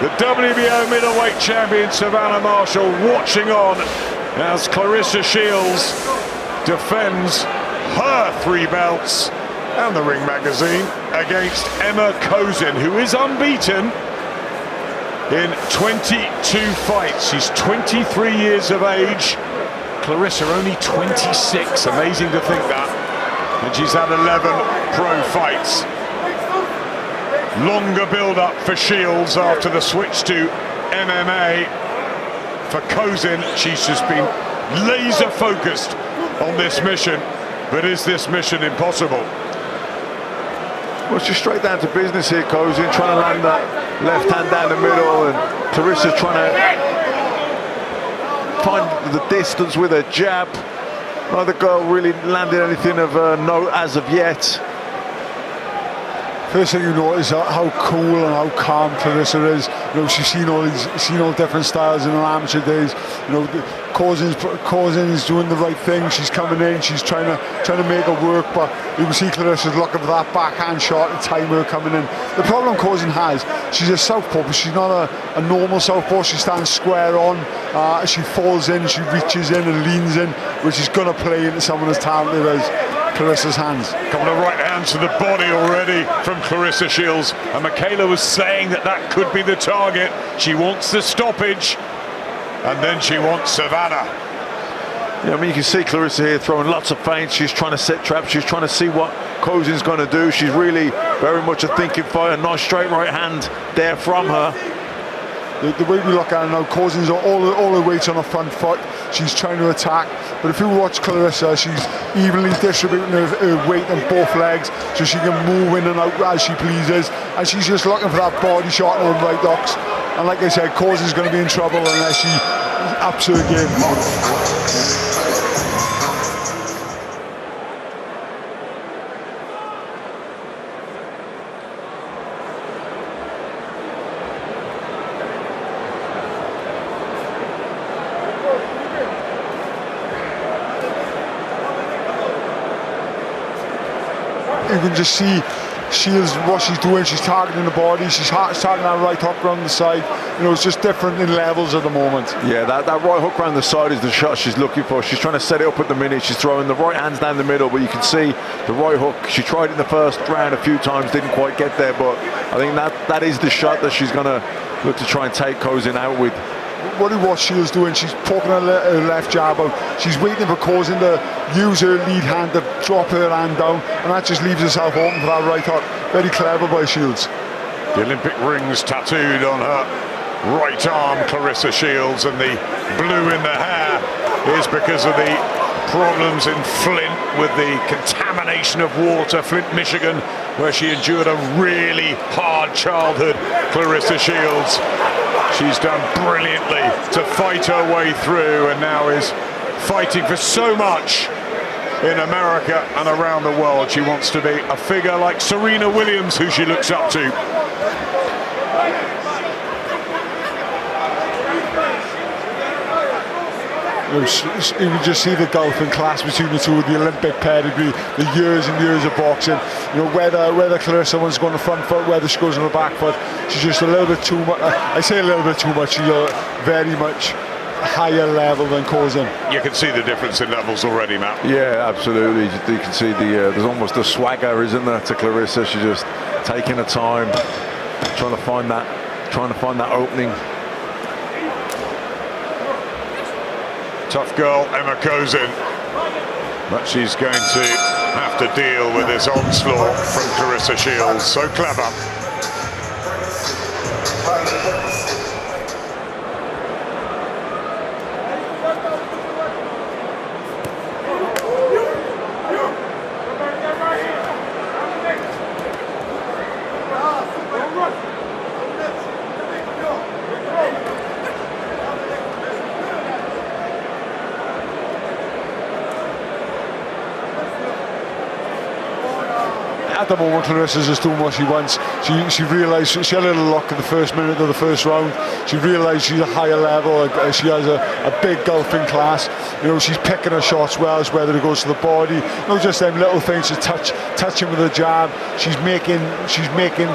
The WBO middleweight champion Savannah Marshall watching on as Claressa Shields defends her 3 belts and the Ring magazine against Emma Kozin, who is unbeaten in 22 fights. She's 23 years of age. Claressa only 26, amazing to think that. And she's had 11 pro fights. Longer build-up for Shields after the switch to MMA. For Kozin, she's just been laser-focused on this mission. But is this mission impossible? Well, she's straight down to business here, Kozin, trying to land that left hand down the middle, and Claressa trying to find the distance with her jab. Neither girl really landed anything of note as of yet. First thing you notice how cool and how calm Claressa is. You know, she's seen all different styles in her amateur days. You know, Kozin doing the right thing. She's coming in, she's trying to make it work, but you can see Claressa's looking for that backhand shot and time her coming in. The problem Kozin has, she's a southpaw, but she's not a normal southpaw. She stands square on. She falls in, she reaches in and leans in, which is going to play into someone as talented as Claressa's hands. Couple of right hands to the body already from Claressa Shields, and Michaela was saying that could be the target. She wants the stoppage, and then she wants Savannah. Yeah, I mean, you can see Claressa here throwing lots of feints. She's trying to set traps. She's trying to see what Kozin's going to do. She's really very much a thinking fighter. Nice straight right hand there from her. The way we look at her now, Kozin's all the weight on her front foot. She's trying to attack, but if you watch Claressa, she's evenly distributing her weight on both legs, so she can move in and out as she pleases, and she's just looking for that body shot on the right hooks. And like I said, Kozin's going to be in trouble unless she ups her game. You can just see Shields, what she's doing. She's targeting the body, she's targeting that right hook around the side. You know, it's just different in levels at the moment. Yeah, that right hook around the side is the shot she's looking for. She's trying to set it up at the minute. She's throwing the right hands down the middle, but you can see the right hook. She tried it in the first round a few times, didn't quite get there, but I think that is the shot that she's going to look to try and take Kozin out with. What Shields doing, she's poking her left jab out. She's waiting for Kozin to use her lead hand to drop her hand down, and that just leaves herself open for that right hook. Very clever by Shields. The Olympic rings tattooed on her right arm, Claressa Shields, and the blue in the hair is because of the problems in Flint with the contamination of water, Flint, Michigan, where she endured a really hard childhood. Claressa Shields, she's done brilliantly to fight her way through, and now is fighting for so much in America and around the world. She wants to be a figure like Serena Williams, who she looks up to. You can just see the gulf in class between the two, the Olympic pedigree, the years and years of boxing. You know, whether Claressa wants to go on the front foot, whether she goes on the back foot, she's just a little bit too much. I say a little bit too much. She's very much higher level than Kozin. You can see the difference in levels already, Matt. Yeah, absolutely. You can see there's almost a swagger, isn't there, to Claressa? She's just taking her time, trying to find that opening. Tough girl, Emma Kozin, but she's going to have to deal with this onslaught from Claressa Shields. So clever. At the moment, Claressa's just doing what she wants. She realised, she had a little luck in the first minute of the first round. She realised she's a higher level. She has a big gulf in class. You know, she's picking her shots well, whether it goes to the body. You know, just them little things to touch him with a jab. She's making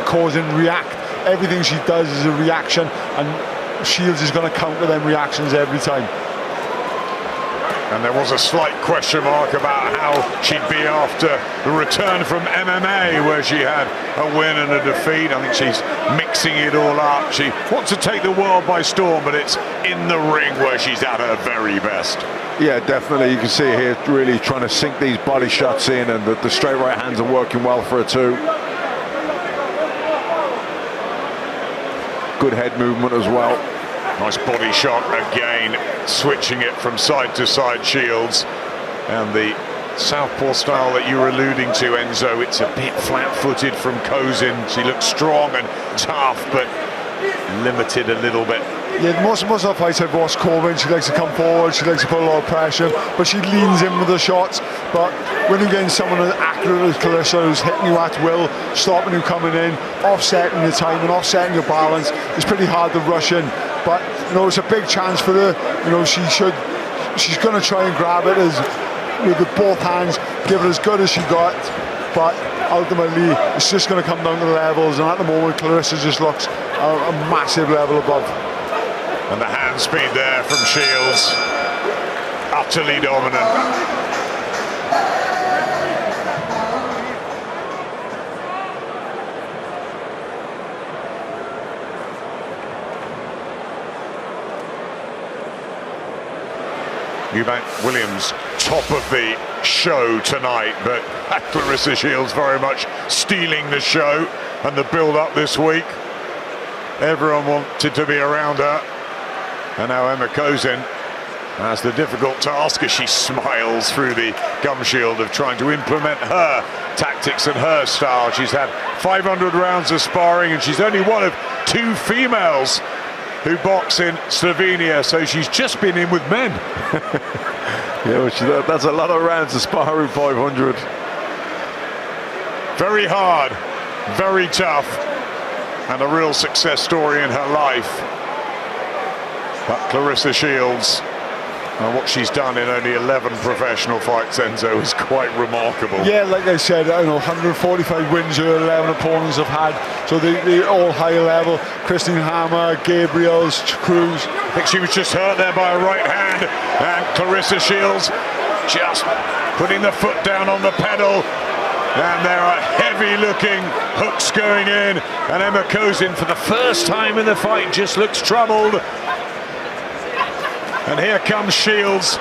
Kozin react everything she does is a reaction, and Shields is going to counter them reactions every time. And there was a slight question mark about how she'd be after the return from MMA, where she had a win and a defeat. I think she's mixing it all up. She wants to take the world by storm, but it's in the ring where she's at her very best. Yeah, definitely. You can see here really trying to sink these body shots in, and the straight right hands are working well for her too. Good head movement as well. Nice body shot again, switching it from side to side, Shields. And the southpaw style that you were alluding to, Enzo, it's a bit flat-footed from Kozin. She looks strong and tough, but limited a little bit. Yeah, most of the fights I've watched Corbin, she likes to come forward, she likes to put a lot of pressure, but she leans in with the shots. But when you're getting someone as accurate as Claressa, who's hitting you at will, stopping you coming in, offsetting your time and offsetting your balance, it's pretty hard to rush in. But you know, it's a big chance for her. You know, she's going to try and grab it with both hands, give it as good as she got. But ultimately, it's just going to come down to the levels. And at the moment, Claressa just looks a massive level above. And the hand speed there from Shields, utterly dominant. Eubank Williams, top of the show tonight, but Claressa Shields very much stealing the show and the build-up this week. Everyone wanted to be around her, and now Emma Kozin has the difficult task as she smiles through the gum shield of trying to implement her tactics and her style. She's had 500 rounds of sparring, and she's only one of 2 females who box in Slovenia, so she's just been in with men. Yeah, well, that's a lot of rounds of sparring, 500. Very hard, very tough, and a real success story in her life. But Claressa Shields, and what she's done in only 11 professional fights, Enzo, is quite remarkable. Yeah, like I said, 145 wins her 11 opponents have had, so they all high level. Christine Hammer, Gabriels, Cruz. I think she was just hurt there by a right hand, and Claressa Shields just putting the foot down on the pedal, and there are heavy-looking hooks going in, and Emma Kozin, for the first time in the fight, just looks troubled. And here comes Shields.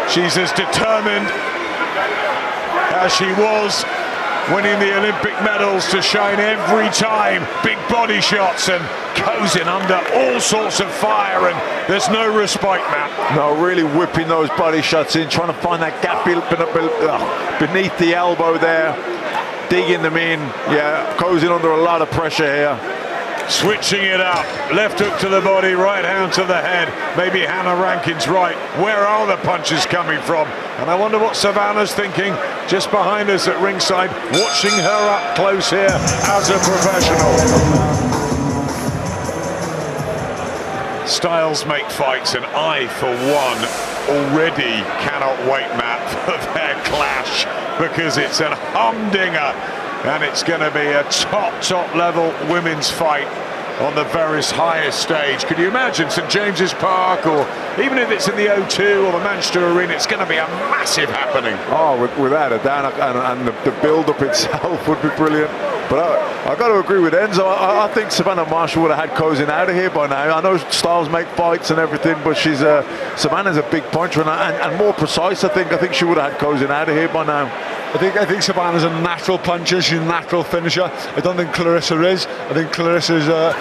She's as determined as she was winning the Olympic medals to shine every time. Big body shots, and Kozin under all sorts of fire, and there's no respite, Matt. No, really whipping those body shots in, trying to find that gap beneath the elbow there, digging them in. Yeah, Kozin under a lot of pressure here. Switching it up, left hook to the body, right hand to the head. Maybe Hannah Rankin's right. Where are the punches coming from? And I wonder what Savannah's thinking just behind us at ringside, watching her up close here as a professional. Styles make fights, and I, for one, already cannot wait, Matt, for their clash, because it's an humdinger. And it's going to be a top level women's fight on the very highest stage. Could you imagine St James's Park, or even if it's in the O2 or the Manchester Arena, it's going to be a massive happening. Oh, without a doubt, and the build-up itself would be brilliant. But I got to agree with Enzo. I think Savannah Marshall would have had Kozin out of here by now. I know Styles make fights and everything, but Savannah's a big puncher and more precise. I think she would have had Kozin out of here by now. I think Savannah's a natural puncher. She's a natural finisher. I don't think Claressa is. I think Claressa is a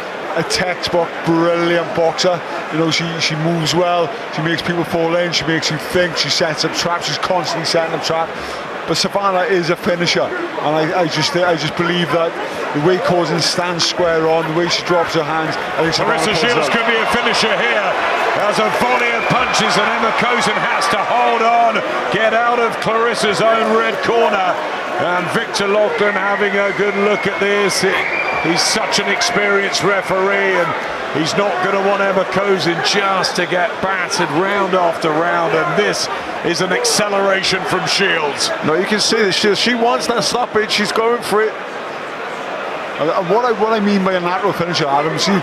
textbook brilliant boxer. You know, she moves well. She makes people fall in. She makes you think. She sets up traps. She's constantly setting up traps. But Savannah is a finisher, and I just believe that the way Kozin stands square on, the way she drops her hands, I think Claressa Shields could be a finisher here. There's a volley of punches, and Emma Kozin has to hold on, get out of Claressa's own red corner. And Victor Laughlin having a good look at this. He's such an experienced referee, and he's not going to want Emma Kozin just to get battered round after round, and this is an acceleration from Shields. No, you can see that she wants that stoppage. She's going for it. And what I mean by a natural finisher, Adam, see,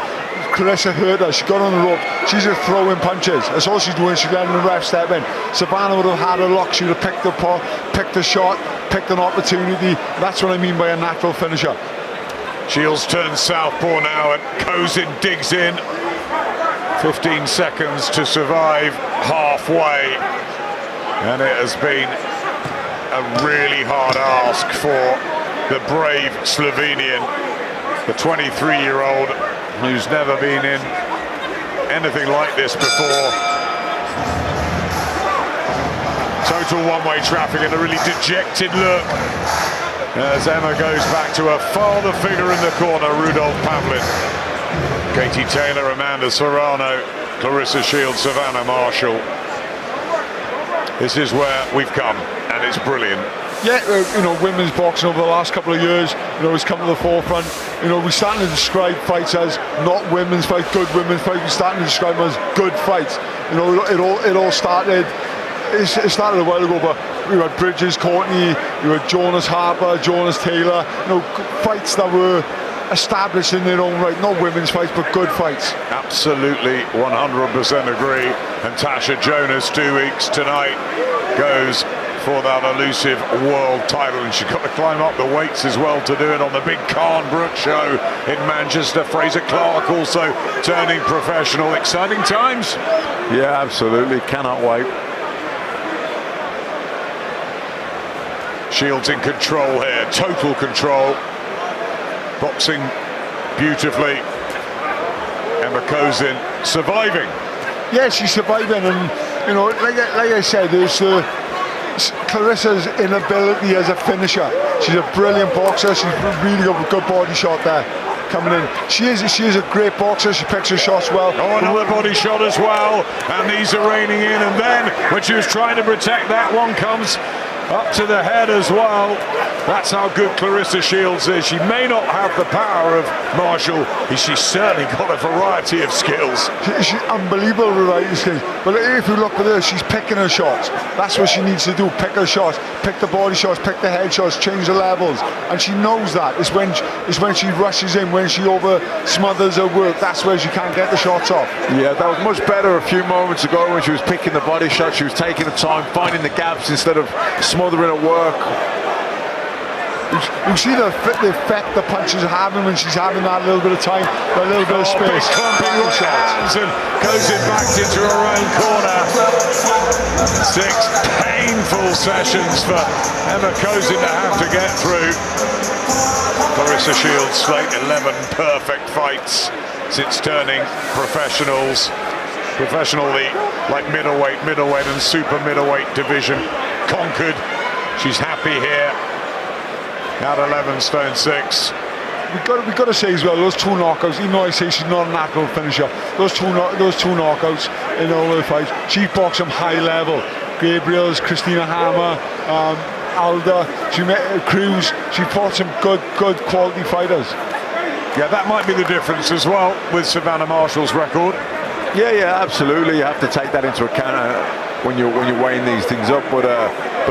Clarissa hurt her, she got on the rope, she's just throwing punches. That's all she's doing, she's letting the ref step in. Savannah would have had a lock, she would have picked a shot, picked an opportunity. That's what I mean by a natural finisher. Shields turns southpaw now and Kozin digs in. 15 seconds to survive halfway. And it has been a really hard ask for the brave Slovenian, the 23-year-old who's never been in anything like this before. Total one-way traffic and a really dejected look as Emma goes back to her father figure in the corner, Rudolf Pavlin. Katie Taylor, Amanda Serrano, Clarissa Shields, Savannah Marshall. This is where we've come, and it's brilliant. Yeah, you know, women's boxing over the last couple of years, you know, has come to the forefront. You know, we're starting to describe fights as not women's fights, good women's fights. We're starting to describe them as good fights. You know, it all started. It started a while ago, but we had Bridges, Courtney, you had Jonas Harper, Jonas Taylor. You know, fights that were established in their own right, not women's fights, but good fights. Absolutely, 100% agree. And Tasha Jonas, 2 weeks tonight, goes for that elusive world title, and she's got to climb up the weights as well to do it on the big Khan Brook show in Manchester. Fraser Clark also turning professional. Exciting times. Yeah, absolutely, cannot wait. Shields in control here, total control. Boxing beautifully. Emma Kozin surviving. Yeah, she's surviving, and you know, like I said, there's Clarissa's inability as a finisher. She's a brilliant boxer. She's really got a good body shot there coming in. She is a great boxer. She picks her shots well. Oh, another body shot as well, and these are raining in. And then when she was trying to protect that one, comes up to the head as well. That's how good Clarissa Shields is. She may not have the power of Marshall, but she's certainly got a variety of skills. She's unbelievable variety of skills. But if you look at her, she's picking her shots. That's what she needs to do, pick her shots, pick the body shots, pick the head shots, change the levels. And she knows that. It's when she rushes in, when she over smothers her work, that's where she can't get the shots off. Yeah, that was much better a few moments ago when she was picking the body shot. She was taking the time, finding the gaps instead of smothering her work. You see the effect the punches are having when she's having that little bit of time, that little bit of space. Clumping right hands and goes it back into her own corner. 6 painful sessions for Emma Kozin to have to get through. Clarissa Shields slate 11 perfect fights since turning professionally, like middleweight and super middleweight division conquered. She's happy here. At 11 stone 6. We've got to say as well, those 2 knockouts, even though I say she's not a natural finisher, those two knockouts in all the fights, she boxed them high level. Gabriels, Christina Hammer, Alda, Cruz, she fought some good quality fighters. Yeah, that might be the difference as well with Savannah Marshall's record. Yeah, absolutely. You have to take that into account when you're weighing these things up. But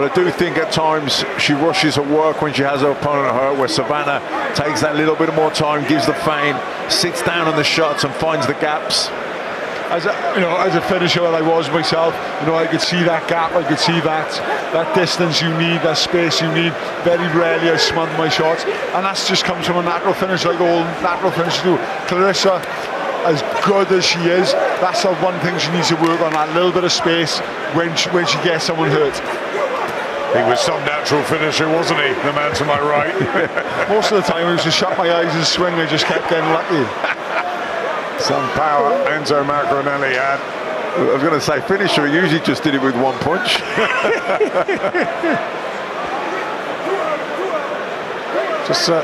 I do think at times she rushes her work when she has her opponent hurt, where Savannah takes that little bit more time, gives the feint, sits down on the shots and finds the gaps. As a finisher that I was myself, you know, I could see that gap, I could see that distance you need, that space you need. Very rarely I smother my shots, and that's just comes from a natural finish, like all natural finishers do. Clarissa, as good as she is, that's the one thing she needs to work on, that little bit of space when she gets someone hurt. He was some natural finisher, wasn't he, the man to my right? Most of the time I was just shut my eyes and swing, I just kept getting lucky. Some power Enzo Macronelli had. I was going to say finisher, he usually just did it with one punch. Just a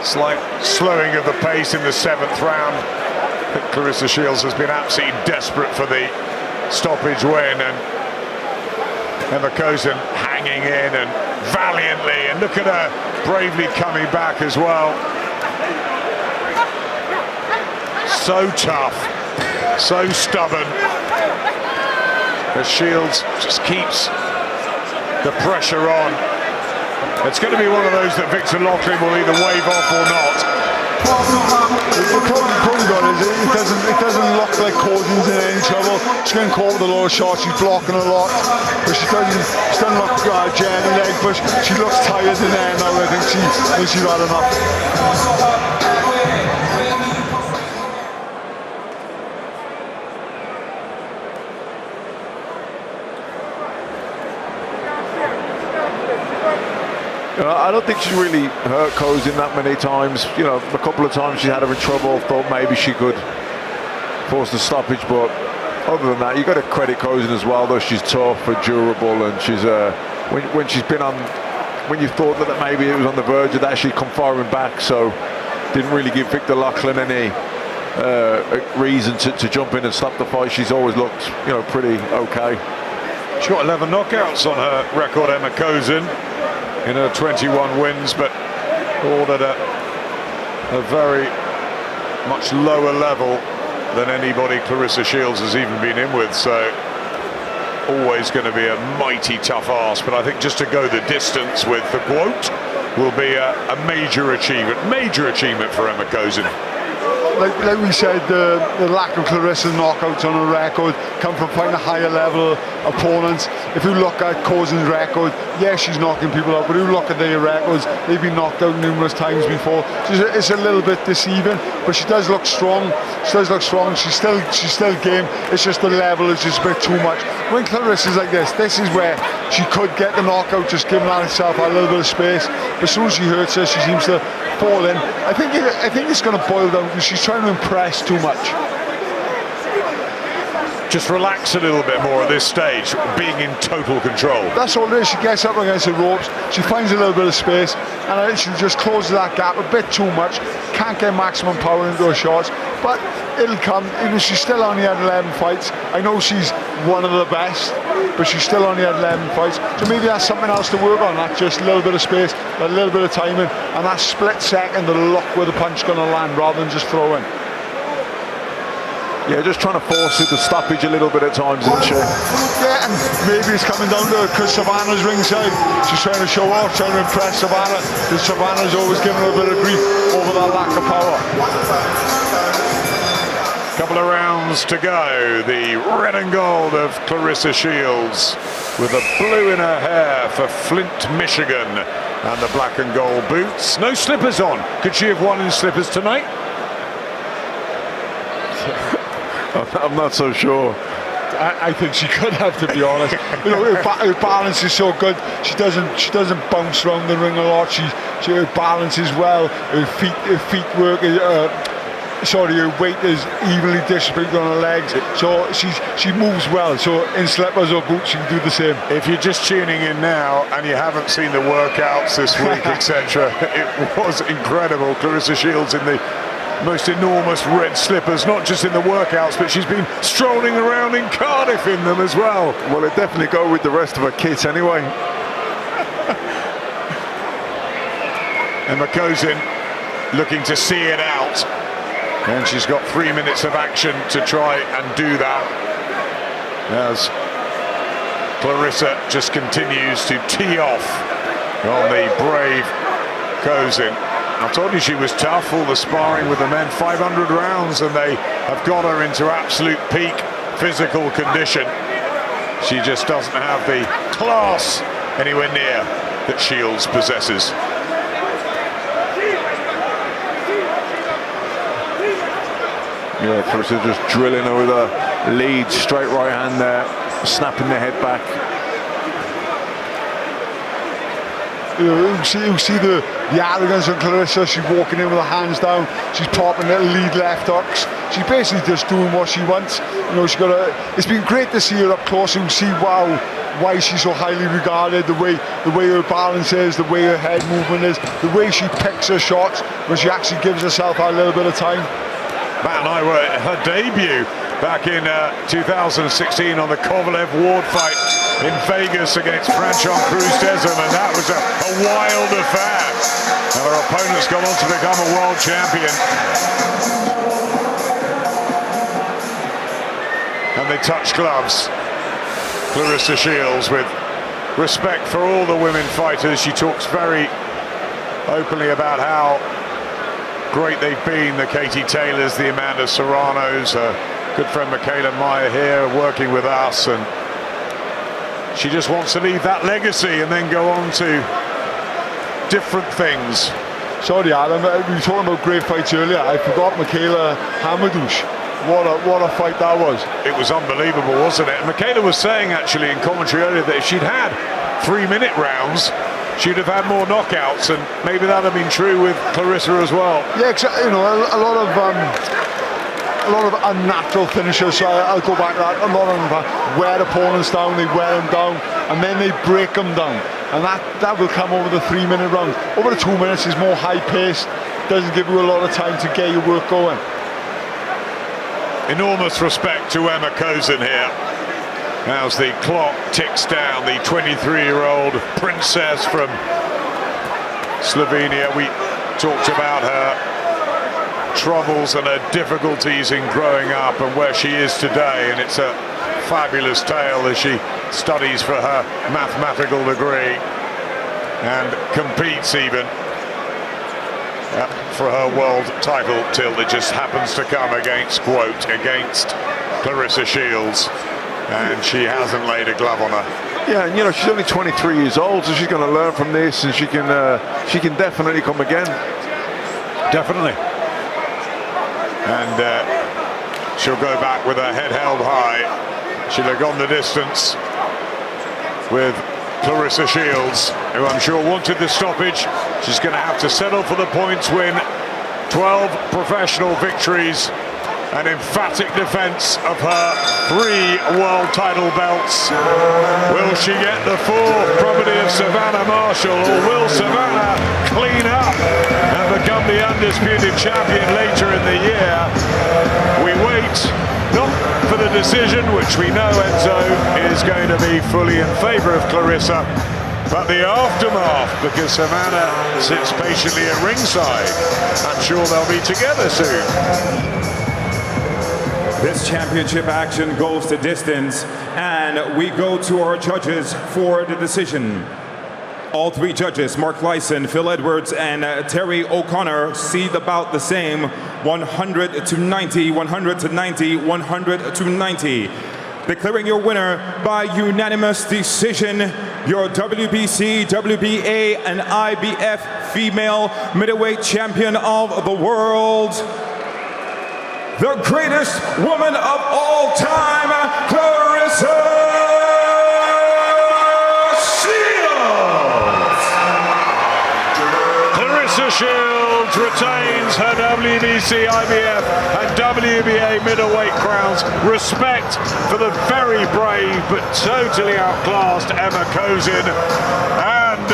slight slowing of the pace in the 7th round. I think Clarissa Shields has been absolutely desperate for the stoppage win, and Emma Kozin hanging in and valiantly, and look at her bravely coming back as well. So tough, so stubborn. As Shields just keeps the pressure on. It's going to be one of those that Victor Loughlin will either wave off or not. The problem got is it doesn't look like Cousins in any trouble. She's getting caught with a lot of shots, she's blocking a lot, but she doesn't look jelly leg, but she looks tired in there now. I think she's had enough. I don't think she really hurt Cousins that many times. You know, a couple of times she had her in trouble. Thought maybe she could force the stoppage, but other than that, you got to credit Cousins as well. Though she's tough and durable, and she's when she's been on, when you thought that maybe it was on the verge of that, she'd come firing back. So didn't really give Victor Loughlin any reason to jump in and stop the fight. She's always looked, you know, pretty okay. She's got 11 knockouts on her record, Emma Cousins, in her 21 wins, but all at a very much lower level than anybody Clarissa Shields has even been in with. So always going to be a mighty tough ask, but I think just to go the distance with the quote will be a major achievement for Emma Cousins. Like we said, the lack of Clarissa knockouts on her record come from fighting a higher level opponents. If you look at Cousins' record, yes, she's knocking people out, but if you look at their records, they've been knocked out numerous times before. It's a little bit deceiving, but she does look strong. She's still game. It's just the level is just a bit too much. When Clarissa's like this is where she could get the knockout, just giving herself a little bit of space. But as soon as she hurts her, she seems to fall in. I think it's going to boil down because she's trying to impress too much. Just relax a little bit more at this stage, being in total control. That's all it is. She gets up against the ropes, she finds a little bit of space, and she just closes that gap a bit too much. Can't get maximum power into her shots, but it'll come. Even she's still only had 11 fights. I know she's one of the best, but she's still only had 11 fights. So maybe that's something else to work on. That's just a little bit of space, a little bit of timing, and that split second, the look where the punch is going to land rather than just throwing. Yeah, just trying to force it, the stoppage a little bit at times, isn't she? Yeah, and maybe it's coming down to because Savannah's ringside. She's trying to show off, trying to impress Savannah, because Savannah's always giving her a bit of grief over that lack of power. Couple of rounds to go. The red and gold of Clarissa Shields with the blue in her hair for Flint, Michigan, and the black and gold boots. No slippers on. Could she have won in slippers tonight? I'm not so sure. I think she could have, to be honest. You know, her balance is so good. She doesn't bounce around the ring a lot. Her balance is well. Her feet work. Her weight is evenly distributed on her legs. So she moves well. So in slippers or boots, she can do the same. If you're just tuning in now and you haven't seen the workouts this week, etc., it was incredible. Clarissa Shields in the most enormous red slippers, not just in the workouts, but she's been strolling around in Cardiff in them as well. Well, it definitely go with the rest of her kit anyway. Emma Cousins looking to see it out, and she's got 3 minutes of action to try and do that, as Clarissa just continues to tee off on the brave Cousins. I told you she was tough, all the sparring with the men, 500 rounds, and they have got her into absolute peak physical condition. She just doesn't have the class anywhere near that Shields possesses. Yeah, Clarissa just drilling her with a lead, straight right hand there, snapping the head back. You see the arrogance of Clarissa. She's walking in with her hands down. She's popping little lead left hooks. She's basically just doing what she wants. You know, it's been great to see her up close and see why she's so highly regarded. The way her balance is, the way her head movement is, the way she picks her shots when she actually gives herself a little bit of time. Matt and I were at her debut back in 2016 on the Kovalev-Ward fight in Vegas against Franchon Cruz-Desm, and that was a wild affair. And her opponent's gone on to become a world champion. And they touch gloves. Clarissa Shields, with respect for all the women fighters. She talks very openly about how great they've been, the Katie Taylors, the Amanda Serranos, good friend Michaela Meyer here working with us, and she just wants to leave that legacy and then go on to different things. Sorry, Adam, we were talking about great fights earlier. I forgot Michaela Hamadouche. What a fight that was. It was unbelievable, wasn't it? And Michaela was saying actually in commentary earlier that if she'd had 3-minute rounds, she'd have had more knockouts, and maybe that'd have been true with Clarissa as well. Yeah, you know, a lot of unnatural finishes. So I'll go back to that. A lot of them wear opponents down, they wear them down, and then they break them down. And that will come over the 3-minute round. Over the 2 minutes is more high paced, doesn't give you a lot of time to get your work going. Enormous respect to Emma Kozin here. As the clock ticks down, the 23-year-old princess from Slovenia. We talked about her troubles and her difficulties in growing up and where she is today, and it's a fabulous tale as she studies for her mathematical degree and competes even for her world title till it just happens to come against Clarissa Shields, and she hasn't laid a glove on her. Yeah, and you know, she's only 23 years old, so she's going to learn from this, and she can definitely come again. Definitely. And she'll go back with her head held high. She'll have gone the distance with Clarissa Shields, who I'm sure wanted the stoppage. She's going to have to settle for the points win. 12 professional victories, an emphatic defense of her 3 world title belts. Will she get the 4th, property of Savannah Marshall, or will Savannah clean up and become the undisputed champion later in the year? We wait, not for the decision, which we know, Enzo, is going to be fully in favour of Clarissa, but the aftermath, because Savannah sits patiently at ringside. I'm sure they'll be together soon. This championship action goes the distance, and we go to our judges for the decision. All 3 judges, Mark Lyson, Phil Edwards, and Terry O'Connor, see about the same, 100 to 90, 100 to 90, 100 to 90. Declaring your winner by unanimous decision, your WBC, WBA, and IBF female middleweight champion of the world, the greatest woman of all time, Clarissa Shields. Clarissa Shields retains her WBC, IBF, and WBA middleweight crowns. Respect for the very brave but totally outclassed Emma Kozin. And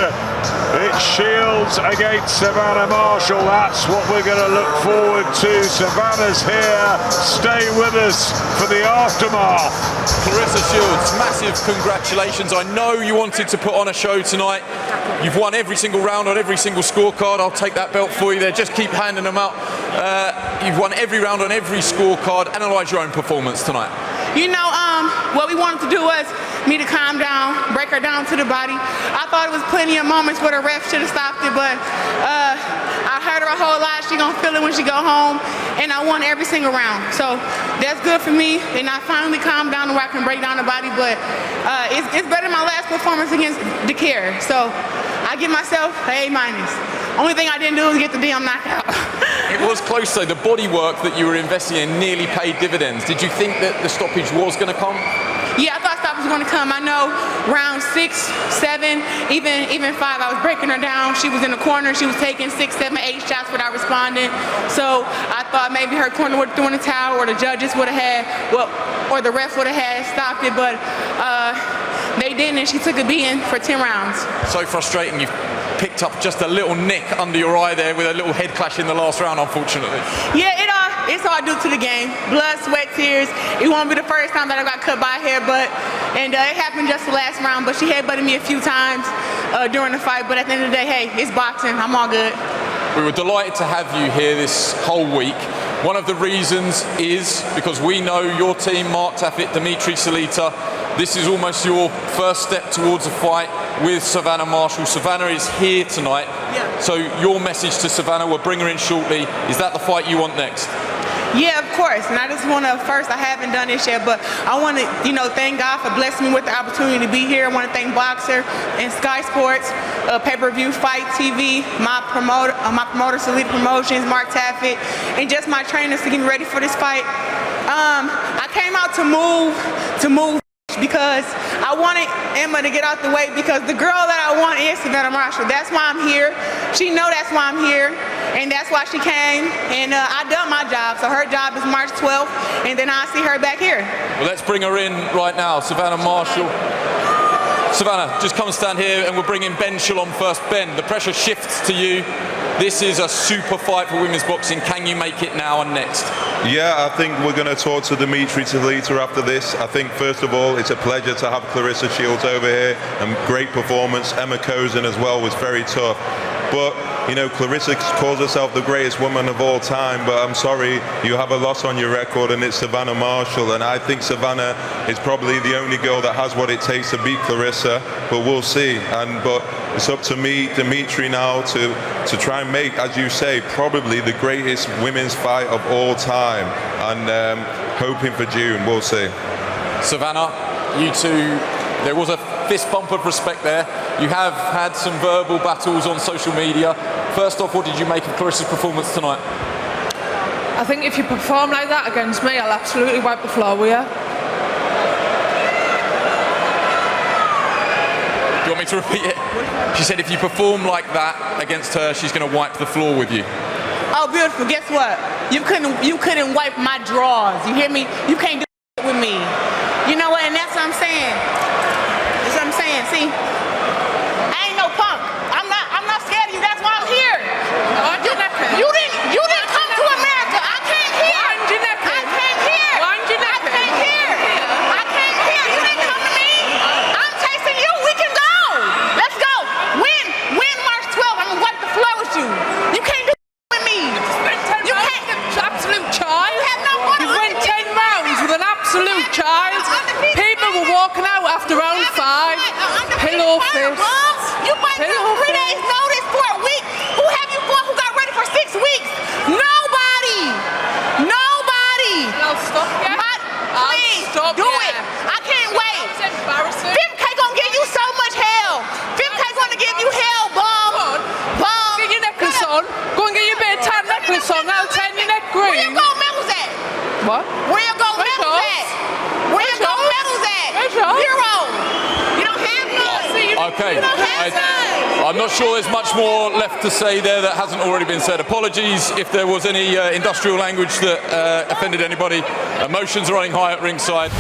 it's Shields against Savannah Marshall. That's what we're going to look forward to. Savannah's here. Stay with us for the aftermath. Clarissa Shields, massive congratulations. I know you wanted to put on a show tonight. You've won every single round on every single scorecard. I'll take that belt for you there. Just keep handing them out. You've won every round on every scorecard. Analyse your own performance tonight. You know, what we wanted to do was me to calm down, break her down to the body. I thought it was plenty of moments where the ref should have stopped it, but I heard her a whole lot. She gonna feel it when she go home, and I won every single round. So that's good for me, and I finally calmed down to where I can break down the body, but it's better than my last performance against Dakar. So I give myself an A-. Only thing I didn't do was get the damn knockout. It was close though. The body work that you were investing in nearly paid dividends. Did you think that the stoppage was going to come? Yeah, I thought stoppage was going to come. I know round 6, 7, even 5, I was breaking her down. She was in the corner. She was taking 6, 7, 8 shots without responding. So I thought maybe her corner would have thrown the towel, or the judges would have had, well, or the ref would have had stopped it. But they didn't, and she took a beating for 10 rounds. So frustrating. You've picked up just a little nick under your eye there with a little head clash in the last round, unfortunately. Yeah, it's all due to the game. Blood, sweat, tears. It won't be the first time that I got cut by hair, and it happened just the last round, but she headbutted me a few times during the fight, but at the end of the day, hey, it's boxing. I'm all good. We were delighted to have you here this whole week. One of the reasons is because we know your team, Mark Taffet, Dimitri Salita, This is almost your first step towards a fight with Savannah Marshall. Savannah is here tonight. Yeah. So your message to Savannah, we'll bring her in shortly. Is that the fight you want next? Yeah, of course. And I just want to, first, I haven't done this yet, but I want to, thank God for blessing me with the opportunity to be here. I want to thank Boxer and Sky Sports, Pay-Per-View Fight TV, my promoter, Elite Promotions, Mark Taffet, and just my trainers to get me ready for this fight. I came out to move because I wanted Emma to get out the way, because the girl that I want is Savannah Marshall. That's why I'm here. She know that's why I'm here, and that's why she came. And I done my job, so her job is March 12th, and then I'll see her back here. Well, let's bring her in right now, Savannah Marshall. Savannah, just come and stand here, and we'll bring in Ben Shalom first. Ben, the pressure shifts to you. This is a super fight for women's boxing. Can you make it now and next? Yeah, I think we're going to talk to Dimitri Talita after this. I think, first of all, it's a pleasure to have Clarissa Shields over here, and great performance. Emma Kozin as well was very tough. But, Clarissa calls herself the greatest woman of all time, but I'm sorry, you have a loss on your record, and it's Savannah Marshall. And I think Savannah is probably the only girl that has what it takes to beat Clarissa, but we'll see. But it's up to me, Dimitri, now to try and make, as you say, probably the greatest women's fight of all time. And hoping for June, we'll see. Savannah, you two, there was a fist bump of respect there. You have had some verbal battles on social media. First off, what did you make of Clarissa's performance tonight? I think if you perform like that against me, I'll absolutely wipe the floor with you. Do you want me to repeat it? She said if you perform like that against her, she's going to wipe the floor with you. Oh, beautiful. Guess what? You couldn't wipe my drawers. You hear me? You can't do it with me. You know what? And that's what I'm saying. That's what I'm saying. See? I ain't no punk. I'm not scared of you. That's why I'm here. You didn't come to America. I came here. I came here. I came here. I came here. You didn't come to me. I'm chasing you. We can go. Let's go. Win March 12th. I'm gonna wipe the floor with you. You can't do with me. You can't. Absolute child. You have no money. You went 10 rounds with an absolute child. People were walking out after round 5. Pillow fist. You might have 3 days notice for a week. Who have you fought who got ready for 6 weeks? Nobody. I'll stop you. Please, do it. I can't wait. It's embarrassing. 5K gonna give you so much hell. 5K gonna give you hell, bum. Get your necklace on. Go and get your bit of tan necklace on. I'll tan your neck green. Where your gold medals at? What? Where your gold medals at? Where your gold medals at? Zero. You don't have none. Okay. You don't have none. I'm not sure there's much more left to say there that hasn't already been said. Apologies if there was any industrial language that offended anybody. Emotions are running high at ringside.